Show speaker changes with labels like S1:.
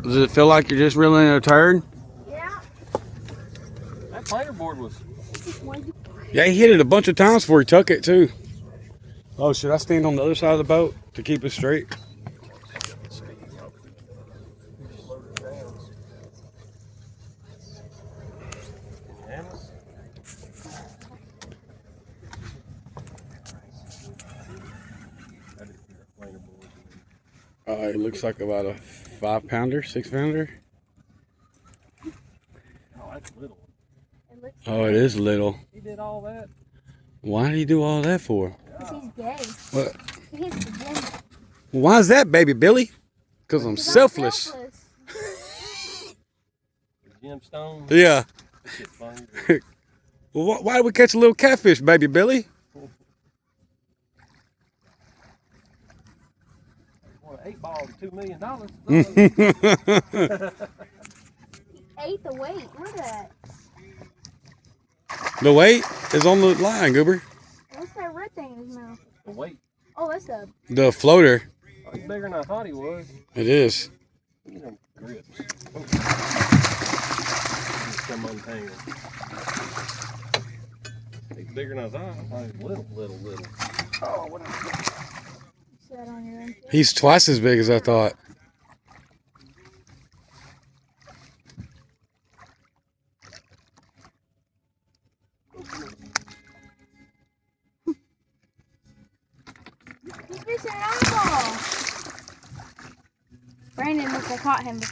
S1: Does it feel like you're just reeling a turd?
S2: Yeah.
S3: That planer board was.
S1: Yeah, he hit it a bunch of times before he took it too. Oh, should I stand on the other side of the boat to keep it straight? It looks like about a 5-pounder, 6-pounder.
S3: Oh, that's little.
S1: Oh, it is little.
S3: He did all that.
S1: Why did he do all that for?
S2: Because he's gay.
S1: What?
S2: He's the gym.
S1: Why is that, baby Billy? Because I'm selfless.
S3: Gemstone.
S1: Yeah.
S3: That shit's funny.
S1: Well, why did we catch a little catfish, baby Billy?
S3: Well, 8 balls, $2 million.
S2: Ate the weight. Look at that.
S1: The weight is on the line, Goober.
S2: What's that red thing in his mouth?
S3: The weight.
S2: Oh, that's a...
S1: The floater.
S3: Oh, he's bigger than I thought he was.
S1: It is.
S3: Look at them grips. Oh. Come untangled. He's bigger than I thought. I thought he was little. Oh, what else?
S2: Set on your end.
S1: He's twice as big as I thought.
S2: He's fishing an eyeball. Brandon must have caught him before.